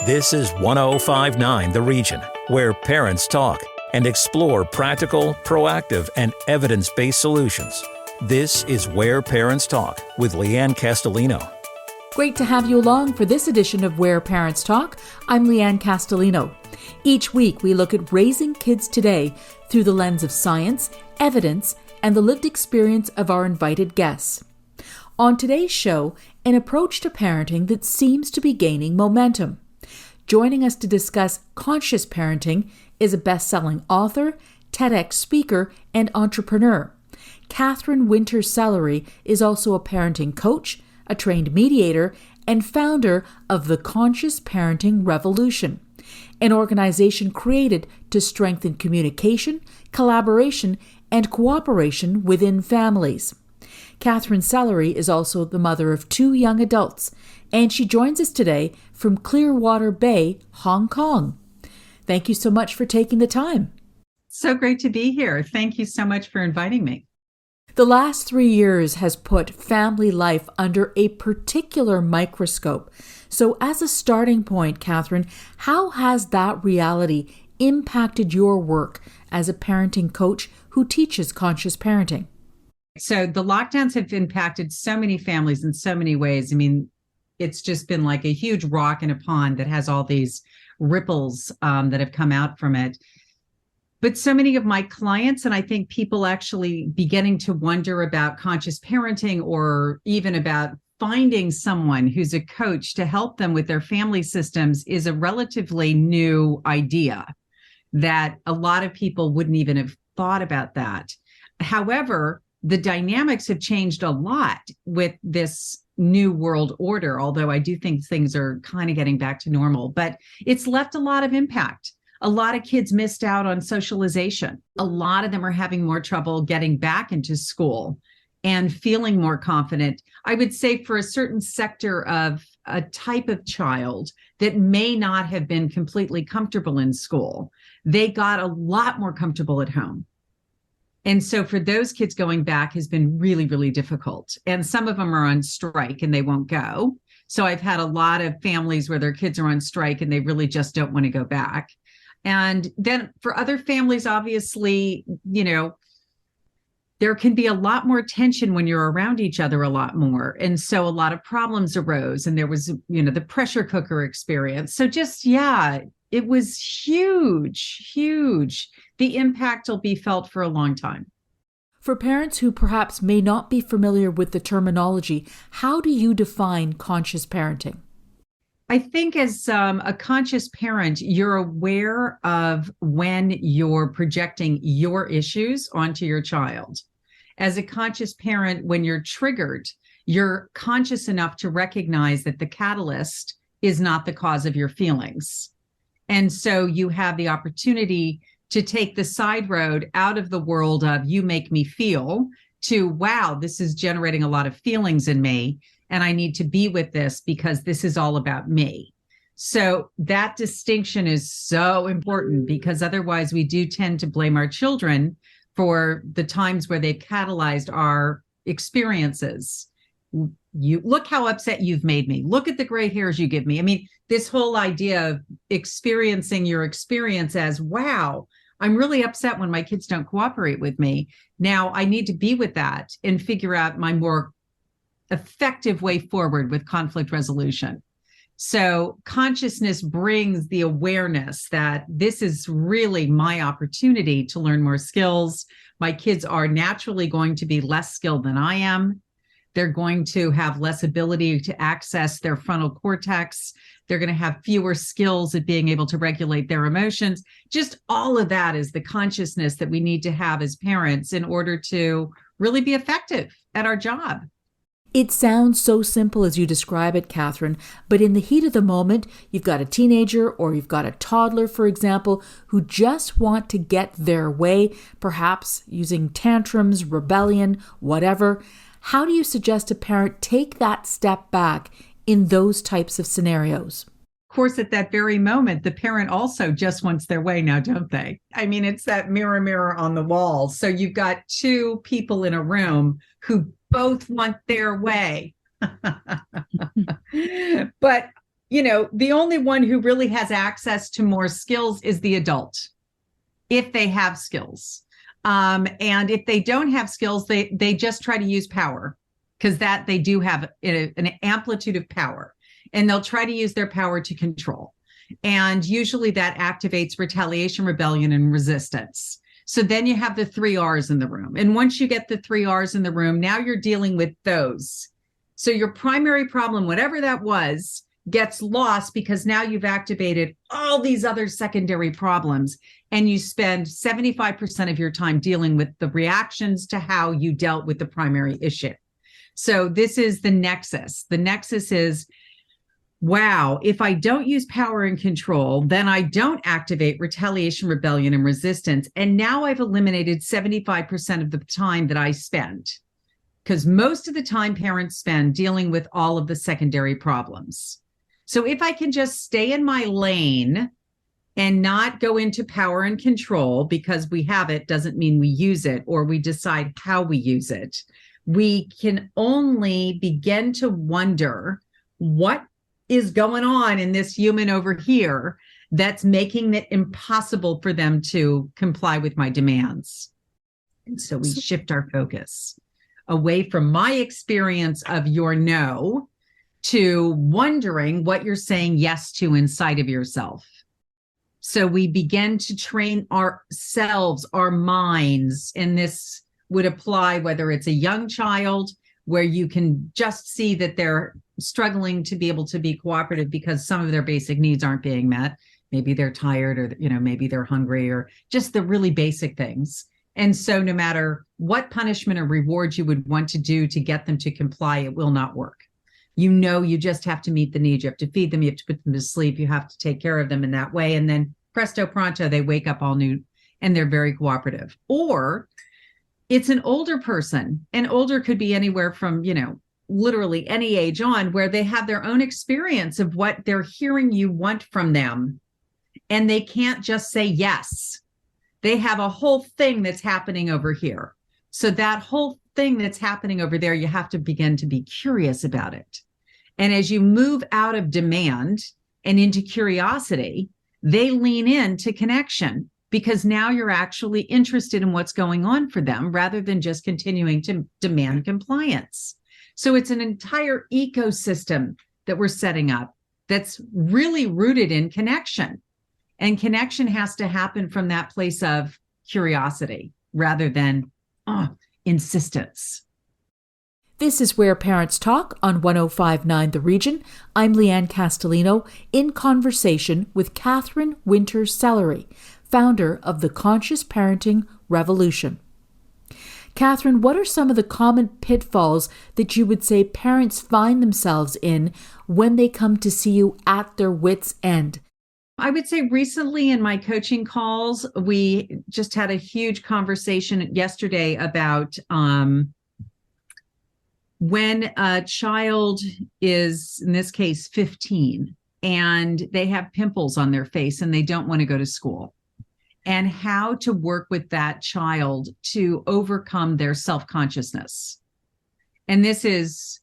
This is 1059 The Region, where parents talk and explore practical, proactive, and evidence-based solutions. This is Where Parents Talk with Lianne Castelino. Great to have you along for this edition of Where Parents Talk. I'm Lianne Castelino. Each week we look at raising kids today through the lens of science, evidence, and the lived experience of our invited guests. On today's show, an approach to parenting that seems to be gaining momentum. Joining us to discuss conscious parenting is a best-selling author, TedX speaker, and entrepreneur. Katherine Winter-Sellery is also a parenting coach, a trained mediator, and founder of the Conscious Parenting Revolution, an organization created to strengthen communication, collaboration, and cooperation within families. Katherine Sellery is also the mother of 2 young adults, and she joins us today from Clearwater Bay, Hong Kong. Thank you so much for taking the time. So great to be here. Thank you so much for inviting me. The last 3 years has put family life under a particular microscope. So as a starting point, Katherine, how has that reality impacted your work as a parenting coach who teaches conscious parenting? So the lockdowns have impacted so many families in so many ways. I mean, it's just been like a huge rock in a pond that has all these ripples that have come out from it. But so many of my clients, and I think people actually beginning to wonder about conscious parenting or even about finding someone who's a coach to help them with their family systems, is a relatively new idea that a lot of people wouldn't even have thought about that. However, the dynamics have changed a lot with this new world order, although I do think things are kind of getting back to normal, but it's left a lot of impact. A lot of kids missed out on socialization. A lot of them are having more trouble getting back into school and feeling more confident. I would say for a certain sector of a type of child that may not have been completely comfortable in school, they got a lot more comfortable at home. And so for those kids, going back has been really, really difficult. And some of them are on strike and they won't go. So I've had a lot of families where their kids are on strike and they really just don't want to go back. And then for other families, obviously, you know, there can be a lot more tension when you're around each other a lot more. And so a lot of problems arose, and there was, you know, the pressure cooker experience. So just, yeah, it was huge, huge. The impact will be felt for a long time. For parents who perhaps may not be familiar with the terminology, how do you define conscious parenting? I think as a conscious parent, you're aware of when you're projecting your issues onto your child. As a conscious parent, when you're triggered, you're conscious enough to recognize that the catalyst is not the cause of your feelings. And so you have the opportunity to take the side road out of the world of you make me feel to, wow, this is generating a lot of feelings in me, and I need to be with this because this is all about me. So that distinction is so important, because otherwise we do tend to blame our children for the times where they've catalyzed our experiences. You look how upset you've made me. Look at the gray hairs you give me. I mean, this whole idea of experiencing your experience as, wow, I'm really upset when my kids don't cooperate with me. Now I need to be with that and figure out my more effective way forward with conflict resolution. So consciousness brings the awareness that this is really my opportunity to learn more skills. My kids are naturally going to be less skilled than I am. They're going to have less ability to access their frontal cortex. They're going to have fewer skills at being able to regulate their emotions. Just all of that is the consciousness that we need to have as parents in order to really be effective at our job. It sounds so simple as you describe it, Katherine, but in the heat of the moment, you've got a teenager or you've got a toddler, for example, who just want to get their way, perhaps using tantrums, rebellion, whatever. How do you suggest a parent take that step back in those types of scenarios? Of course, at that very moment, the parent also just wants their way now, don't they? I mean, it's that mirror, mirror on the wall. So you've got 2 people in a room who both want their way. But the only one who really has access to more skills is the adult, if they have skills. And if they don't have skills, they just try to use power, because that they do have an amplitude of power, and they'll try to use their power to control. And usually that activates retaliation, rebellion, and resistance. So then you have the 3 R's in the room. And once you get the 3 R's in the room, now you're dealing with those. So your primary problem, whatever that was, gets lost, because now you've activated all these other secondary problems, and you spend 75% of your time dealing with the reactions to how you dealt with the primary issue. So this is the nexus. The nexus is, wow, if I don't use power and control, then I don't activate retaliation, rebellion, and resistance. And now I've eliminated 75% of the time that I spend, because most of the time parents spend dealing with all of the secondary problems. So if I can just stay in my lane and not go into power and control, because we have it doesn't mean we use it, or we decide how we use it. We can only begin to wonder what is going on in this human over here that's making it impossible for them to comply with my demands. And so we shift our focus away from my experience of your no to wondering what you're saying yes to inside of yourself. So we begin to train ourselves, our minds, and this would apply whether it's a young child where you can just see that they're struggling to be able to be cooperative because some of their basic needs aren't being met. Maybe they're tired, or maybe they're hungry, or just the really basic things. And so no matter what punishment or reward you would want to do to get them to comply, it will not work. You just have to meet the needs. You have to feed them. You have to put them to sleep. You have to take care of them in that way. And then presto pronto, they wake up all new and they're very cooperative. Or it's an older person, and older could be anywhere from, literally any age on, where they have their own experience of what they're hearing you want from them. And they can't just say yes. They have a whole thing that's happening over here. So that whole thing that's happening over there, you have to begin to be curious about it. And as you move out of demand and into curiosity, they lean into connection, because now you're actually interested in what's going on for them rather than just continuing to demand compliance. So it's an entire ecosystem that we're setting up that's really rooted in connection. And connection has to happen from that place of curiosity rather than insistence. This is Where Parents Talk on 105.9 The Region. I'm Lianne Castelino in conversation with Katherine Winter-Sellery, founder of the Conscious Parenting Revolution. Katherine, what are some of the common pitfalls that you would say parents find themselves in when they come to see you at their wits' end? I would say recently in my coaching calls, we just had a huge conversation yesterday about when a child is, in this case, 15, and they have pimples on their face and they don't want to go to school, and how to work with that child to overcome their self-consciousness. And this is,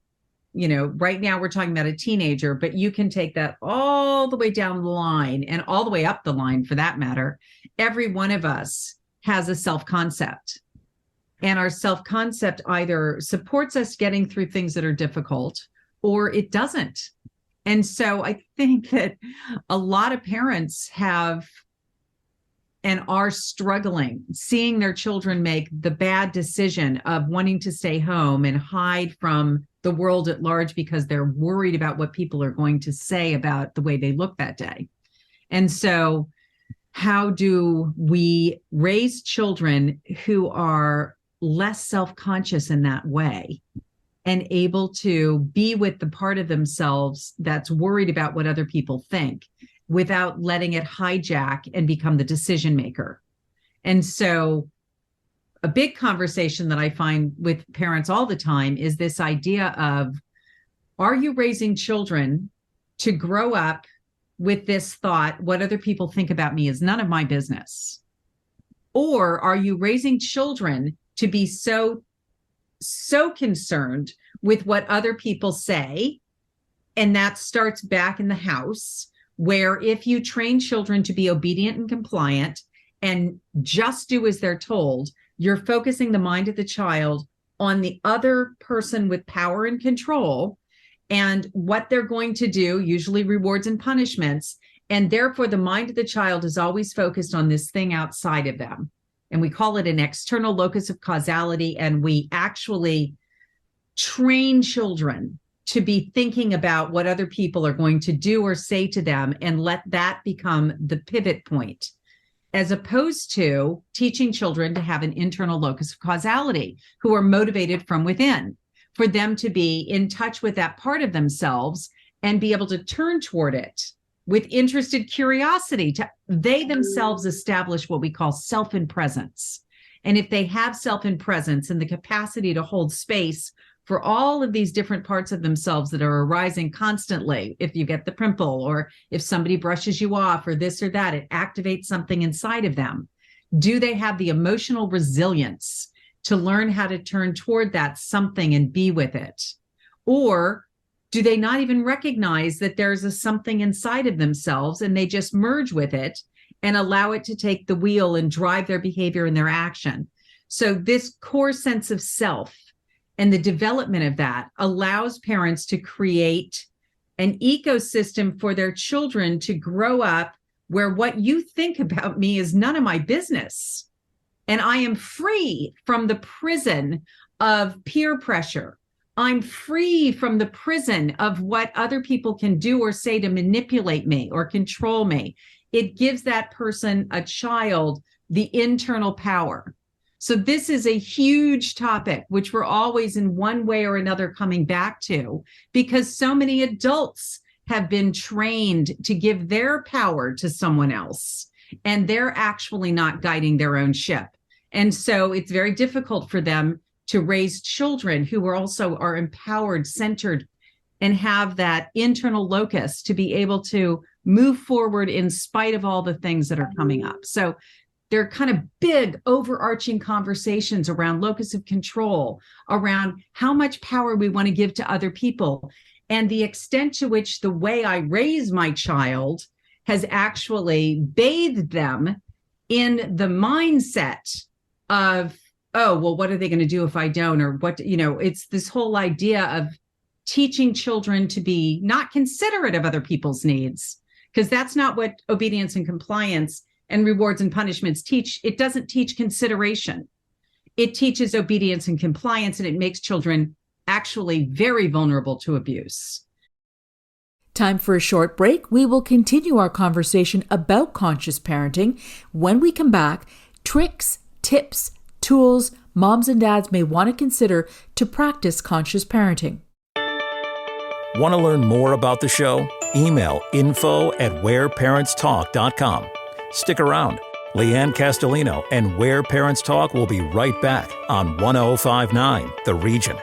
right now we're talking about a teenager, but you can take that all the way down the line and all the way up the line for that matter. Every one of us has a self-concept. And our self-concept either supports us getting through things that are difficult or it doesn't. And so I think that a lot of parents have and are struggling, seeing their children make the bad decision of wanting to stay home and hide from the world at large because they're worried about what people are going to say about the way they look that day. And so how do we raise children who are less self-conscious in that way and able to be with the part of themselves that's worried about what other people think without letting it hijack and become the decision maker? And so a big conversation that I find with parents all the time is this idea of, are you raising children to grow up with this thought, what other people think about me is none of my business? Or are you raising children to be so concerned with what other people say And that starts back in the house, where if you train children to be obedient and compliant and just do as they're told, you're focusing the mind of the child on the other person with power and control and what they're going to do, usually rewards and punishments. And therefore, the mind of the child is always focused on this thing outside of them. And we call it an external locus of causality. And we actually train children to be thinking about what other people are going to do or say to them and let that become the pivot point, as opposed to teaching children to have an internal locus of causality, who are motivated from within, for them to be in touch with that part of themselves and be able to turn toward it with interested curiosity. They themselves establish what we call self-in-presence. And if they have self-in-presence and the capacity to hold space for all of these different parts of themselves that are arising constantly, if you get the pimple or if somebody brushes you off or this or that, it activates something inside of them. Do they have the emotional resilience to learn how to turn toward that something and be with it? Or do they not even recognize that there's a something inside of themselves and they just merge with it and allow it to take the wheel and drive their behavior and their action? So this core sense of self and the development of that allows parents to create an ecosystem for their children to grow up where what you think about me is none of my business. And I am free from the prison of peer pressure. I'm free from the prison of what other people can do or say to manipulate me or control me. It gives that person, a child, the internal power. So this is a huge topic, which we're always in one way or another coming back to, because so many adults have been trained to give their power to someone else, and they're actually not guiding their own ship. And so it's very difficult for them to raise children who are empowered, centered, and have that internal locus to be able to move forward in spite of all the things that are coming up. So there are kind of big overarching conversations around locus of control, around how much power we want to give to other people, and the extent to which the way I raise my child has actually bathed them in the mindset of, oh, well, what are they going to do if I don't? Or what, it's this whole idea of teaching children to be not considerate of other people's needs, because that's not what obedience and compliance and rewards and punishments teach. It doesn't teach consideration. It teaches obedience and compliance, and it makes children actually very vulnerable to abuse. Time for a short break. We will continue our conversation about conscious parenting. When we come back, tricks, tips, tools moms and dads may want to consider to practice conscious parenting. Want to learn more about the show? Email info@whereparentstalk.com. Stick around. Lianne Castelino and Where Parents Talk will be right back on 1059 The Region.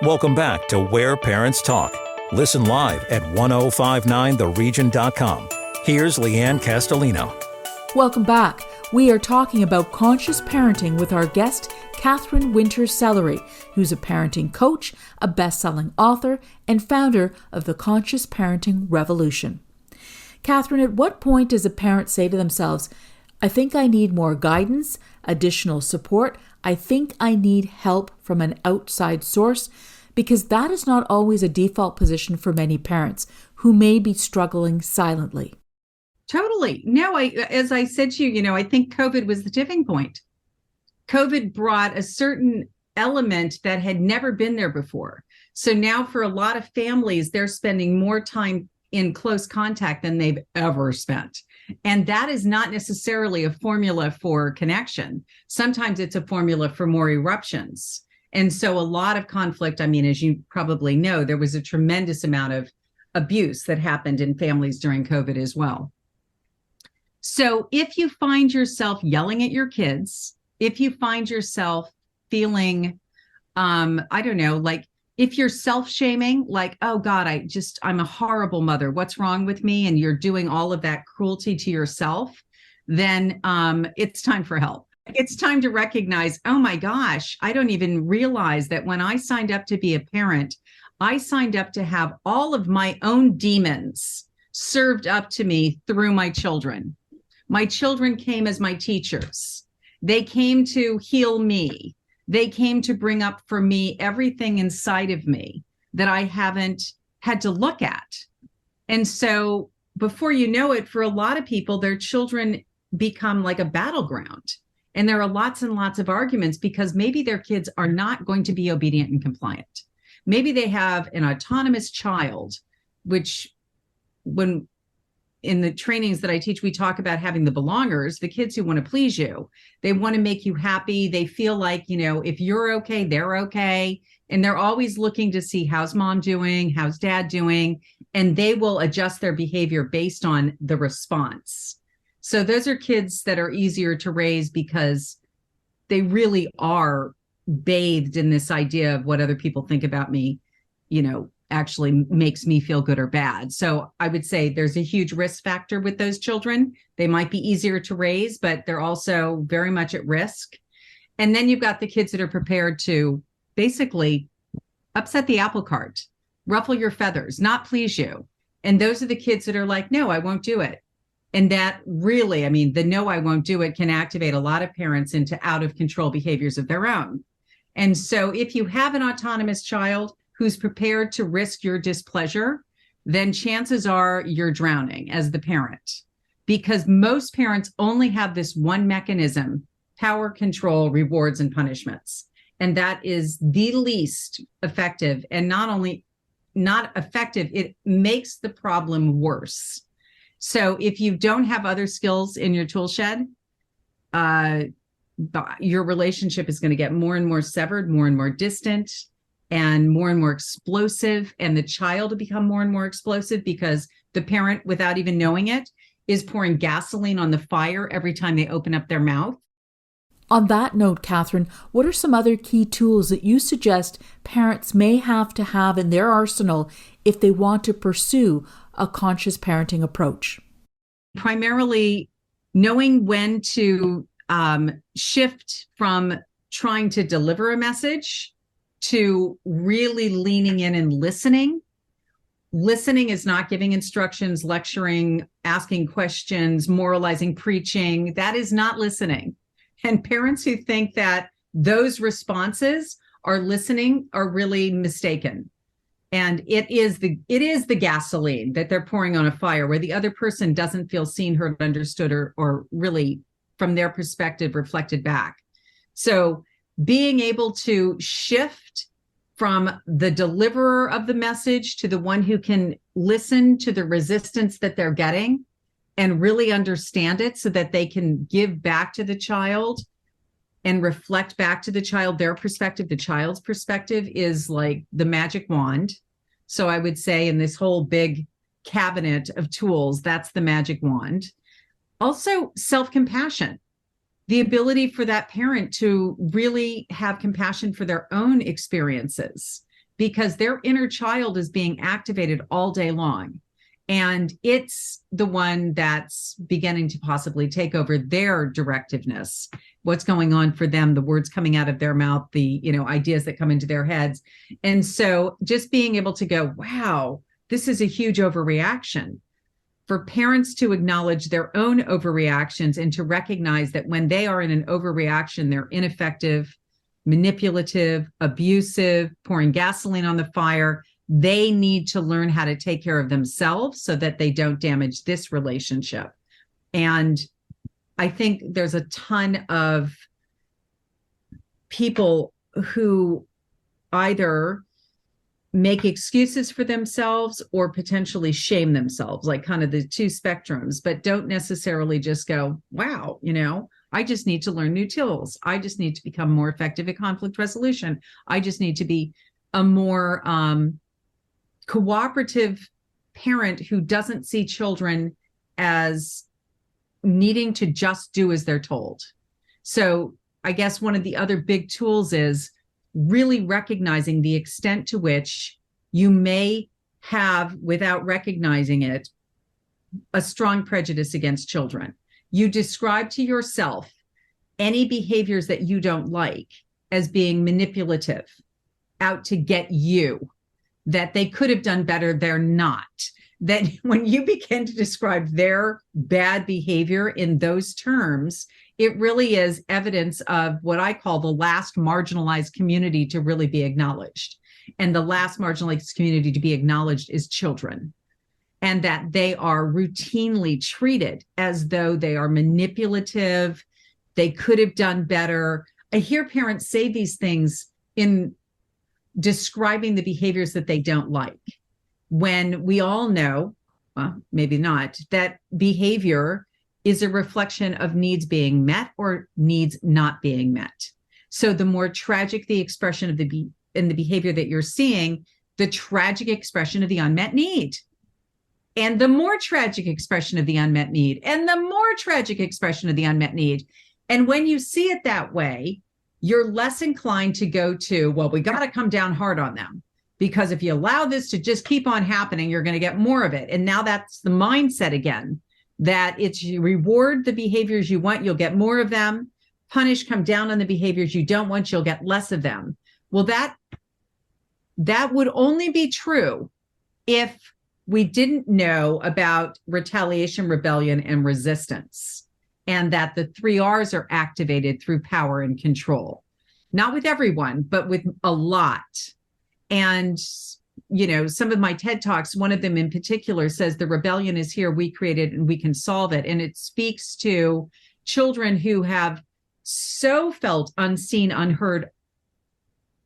Welcome back to Where Parents Talk. Listen live at 1059theregion.com. Here's Lianne Castelino. Welcome back. We are talking about conscious parenting with our guest, Katherine Winter-Sellery, who's a parenting coach, a best-selling author, and founder of the Conscious Parenting Revolution. Katherine, at what point does a parent say to themselves, I think I need more guidance, additional support, I think I need help from an outside source? Because that is not always a default position for many parents who may be struggling silently. Totally. No, as I said to you, I think COVID was the tipping point. COVID brought a certain element that had never been there before. So now for a lot of families, they're spending more time in close contact than they've ever spent. And that is not necessarily a formula for connection. Sometimes it's a formula for more eruptions. And so a lot of conflict, as you probably know, there was a tremendous amount of abuse that happened in families during COVID as well. So if you find yourself yelling at your kids, if you find yourself feeling, if you're self-shaming, like, oh God, I'm a horrible mother, what's wrong with me? And you're doing all of that cruelty to yourself, then it's time for help. It's time to recognize, oh my gosh, I don't even realize that when I signed up to be a parent, I signed up to have all of my own demons served up to me through my children. My children came as my teachers. They came to heal me. They came to bring up for me everything inside of me that I haven't had to look at. And so before you know it, for a lot of people, their children become like a battleground. And there are lots and lots of arguments because maybe their kids are not going to be obedient and compliant. Maybe they have an autonomous child, which when in the trainings that I teach, we talk about having the belongers, the kids who want to please you. They want to make you happy. They feel like, if you're okay, they're okay. And they're always looking to see how's mom doing, how's dad doing, and they will adjust their behavior based on the response. So those are kids that are easier to raise because they really are bathed in this idea of what other people think about me, actually makes me feel good or bad. So I would say there's a huge risk factor with those children. They might be easier to raise, but they're also very much at risk. And then you've got the kids that are prepared to basically upset the apple cart, ruffle your feathers, not please you. And those are the kids that are like, no, I won't do it. And that really, the no, I won't do it can activate a lot of parents into out of control behaviors of their own. And so if you have an autonomous child who's prepared to risk your displeasure, then chances are you're drowning as the parent, because most parents only have this one mechanism: power, control, rewards, and punishments. And that is the least effective. And not only not effective, it makes the problem worse. So if you don't have other skills in your tool shed, your relationship is going to get more and more severed, more and more distant, and more explosive. And the child will become more and more explosive because the parent, without even knowing it, is pouring gasoline on the fire every time they open up their mouth. On that note, Katherine, what are some other key tools that you suggest parents may have to have in their arsenal if they want to pursue a conscious parenting approach? Primarily knowing when to shift from trying to deliver a message to really leaning in and listening. Listening is not giving instructions, lecturing, asking questions, moralizing, preaching. That is not listening. And parents who think that those responses are listening are really mistaken. And it is the gasoline that they're pouring on a fire where the other person doesn't feel seen, heard, understood, or really from their perspective reflected back. So being able to shift from the deliverer of the message to the one who can listen to the resistance that they're getting and really understand it so that they can give back to the child and reflect back to the child their perspective, the child's perspective, is like the magic wand. So I would say in this whole big cabinet of tools, that's the magic wand. Also, self-compassion, the ability for that parent to really have compassion for their own experiences, because their inner child is being activated all day long. And it's the one that's beginning to possibly take over their directiveness, what's going on for them, the words coming out of their mouth, the ideas that come into their heads. And so just being able to go, wow, this is a huge overreaction. For parents to acknowledge their own overreactions and to recognize that when they are in an overreaction, they're ineffective, manipulative, abusive, pouring gasoline on the fire. They need to learn how to take care of themselves so that they don't damage this relationship. And I think there's a ton of people who either make excuses for themselves or potentially shame themselves, like kind of the two spectrums, but don't necessarily just go, wow, I just need to learn new tools. I just need to become more effective at conflict resolution. I just need to be a more cooperative parent who doesn't see children as needing to just do as they're told. So I guess one of the other big tools is really recognizing the extent to which you may have, without recognizing it, a strong prejudice against children. You describe to yourself any behaviors that you don't like as being manipulative, out to get you, that they could have done better, they're not. That when you begin to describe their bad behavior in those terms, it really is evidence of what I call the last marginalized community to really be acknowledged. And the last marginalized community to be acknowledged is children. And that they are routinely treated as though they are manipulative, they could have done better. I hear parents say these things in describing the behaviors that they don't like, when we all know, well, maybe not, that behavior is a reflection of needs being met or needs not being met. So the more tragic the expression of the behavior that you're seeing, the tragic expression of the unmet need. And the more tragic expression of the unmet need, and the more tragic expression of the unmet need. And when you see it that way, you're less inclined to go to, well, we got to come down hard on them, because if you allow this to just keep on happening, you're going to get more of it. And now that's the mindset again, that it's you reward the behaviors you want, you'll get more of them. Punish, come down on the behaviors you don't want, you'll get less of them. Well, that would only be true if we didn't know about retaliation, rebellion, and resistance, and that the 3 R's are activated through power and control. Not with everyone, but with a lot. And, you know, some of my TED Talks, one of them in particular says the rebellion is here, we created and we can solve it. And it speaks to children who have so felt unseen, unheard,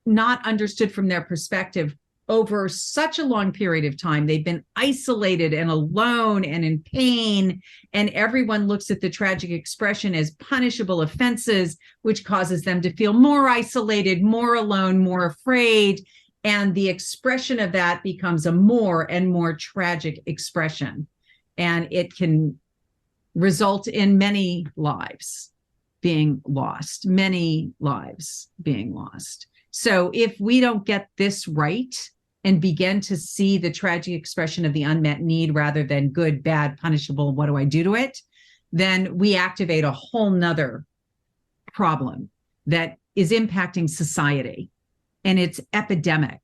not understood from their perspective over such a long period of time. They've been isolated and alone and in pain, and everyone looks at the tragic expression as punishable offenses, which causes them to feel more isolated, more alone, more afraid. And the expression of that becomes a more and more tragic expression. And it can result in many lives being lost, many lives being lost. So if we don't get this right and begin to see the tragic expression of the unmet need rather than good, bad, punishable, what do I do to it, then we activate a whole nother problem that is impacting society. And it's epidemic.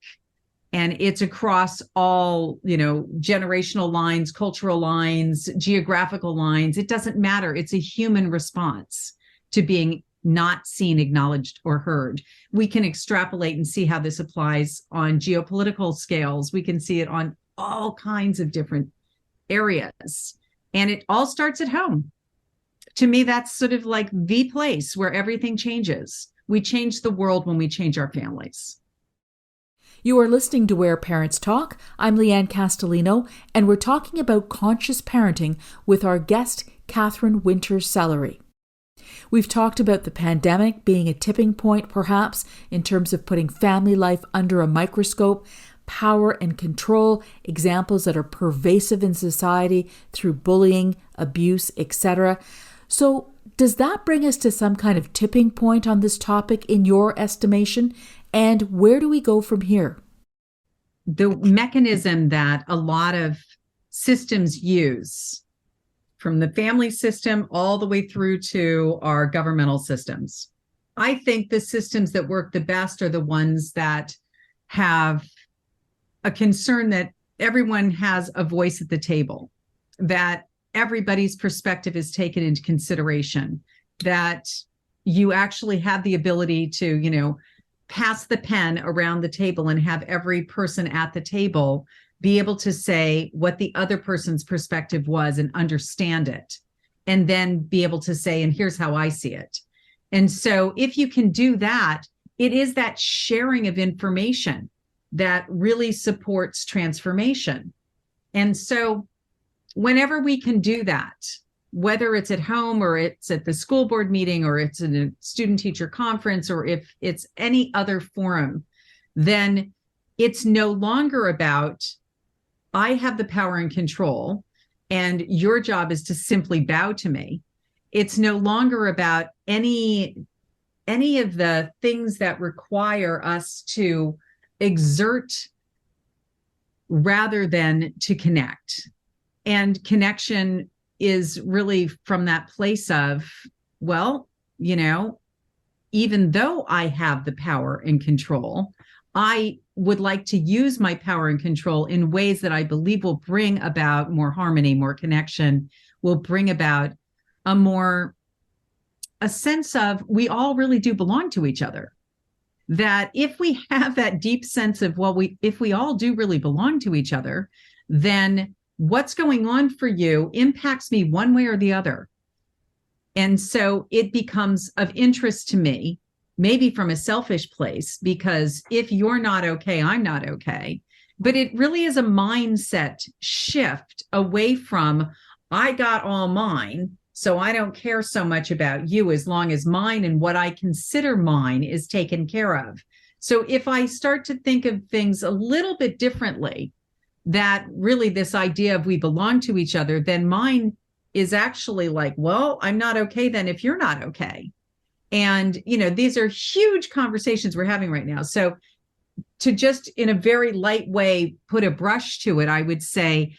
And it's across all, you know, generational lines, cultural lines, geographical lines. It doesn't matter. It's a human response to being not seen, acknowledged, or heard. We can extrapolate and see how this applies on geopolitical scales. We can see it on all kinds of different areas. And it all starts at home. To me, that's sort of like the place where everything changes. We change the world when we change our families. You are listening to Where Parents Talk. I'm Lianne Castelino, and we're talking about conscious parenting with our guest, Katherine Winter-Sellery. We've talked about the pandemic being a tipping point, perhaps, in terms of putting family life under a microscope, power and control, examples that are pervasive in society through bullying, abuse, etc. So does that bring us to some kind of tipping point on this topic in your estimation? And where do we go from here? The mechanism that a lot of systems use, from the family system all the way through to our governmental systems, I think the systems that work the best are the ones that have a concern that everyone has a voice at the table, that everybody's perspective is taken into consideration, that you actually have the ability to, you know, pass the pen around the table and have every person at the table be able to say what the other person's perspective was and understand it, and then be able to say, and here's how I see it. And so if you can do that, it is that sharing of information that really supports transformation. And so whenever we can do that, whether it's at home or it's at the school board meeting or it's in a student teacher conference or if it's any other forum, then it's no longer about, I have the power and control and your job is to simply bow to me. It's no longer about any of the things that require us to exert rather than to connect. And connection is really from that place of, well, even though I have the power and control, I would like to use my power and control in ways that I believe will bring about more harmony, more connection, will bring about a sense of we all really do belong to each other. That if we have that deep sense of, if we all do really belong to each other, then what's going on for you impacts me one way or the other. And so it becomes of interest to me, maybe from a selfish place, because if you're not okay, I'm not okay. But it really is a mindset shift away from, I got all mine, so I don't care so much about you as long as mine and what I consider mine is taken care of. So if I start to think of things a little bit differently, that really this idea of we belong to each other, then mine is actually like, well, I'm not okay then if you're not okay. And, these are huge conversations we're having right now. So to just in a very light way, put a brush to it, I would say,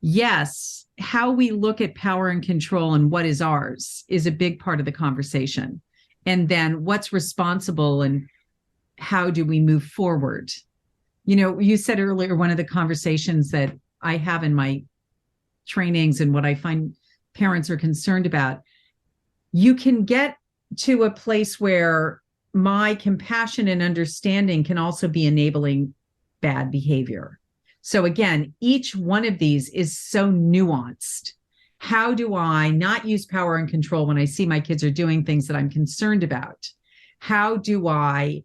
yes, how we look at power and control and what is ours is a big part of the conversation. And then what's responsible and how do we move forward? You said earlier, one of the conversations that I have in my trainings and what I find parents are concerned about, you can get to a place where my compassion and understanding can also be enabling bad behavior. So again, each one of these is so nuanced. How do I not use power and control when I see my kids are doing things that I'm concerned about? How do I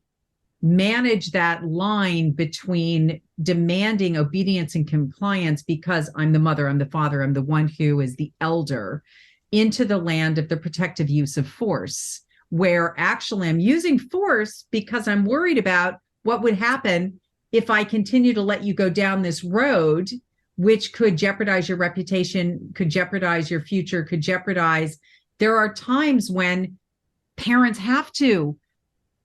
manage that line between demanding obedience and compliance because I'm the mother, I'm the father, I'm the one who is the elder, into the land of the protective use of force, where actually I'm using force because I'm worried about what would happen if I continue to let you go down this road, which could jeopardize your reputation, could jeopardize your future, could jeopardize. There are times when parents have to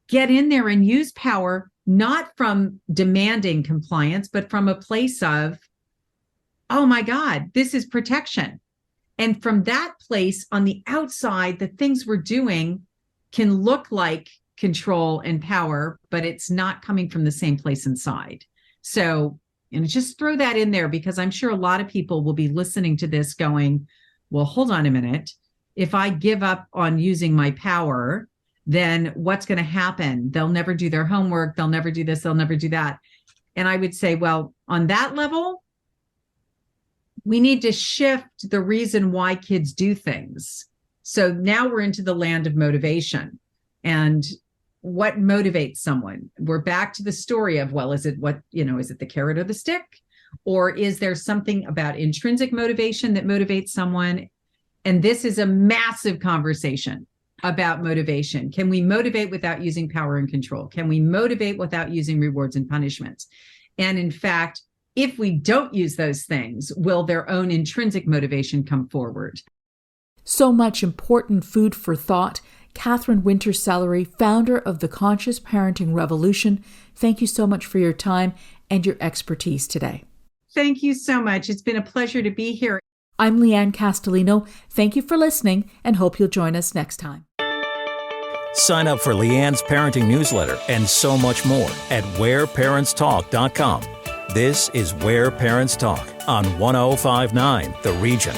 get in there and use power, not from demanding compliance, but from a place of, oh my God, this is protection. And from that place on the outside, the things we're doing can look like control and power, but it's not coming from the same place inside. So, just throw that in there, because I'm sure a lot of people will be listening to this going, well, hold on a minute. If I give up on using my power, then what's going to happen? They'll never do their homework. They'll never do this. They'll never do that. And I would say, well, on that level, we need to shift the reason why kids do things. So now we're into the land of motivation and what motivates someone. We're back to the story of, well, is it the carrot or the stick? Or is there something about intrinsic motivation that motivates someone? And this is a massive conversation about motivation. Can we motivate without using power and control? Can we motivate without using rewards and punishments? And in fact, if we don't use those things, will their own intrinsic motivation come forward? So much important food for thought. Katherine Winter-Sellery, founder of the Conscious Parenting Revolution, thank you so much for your time and your expertise today. Thank you so much. It's been a pleasure to be here. I'm Lianne Castelino. Thank you for listening and hope you'll join us next time. Sign up for Lianne's parenting newsletter and so much more at whereparentstalk.com. This is Where Parents Talk on 105.9 The Region.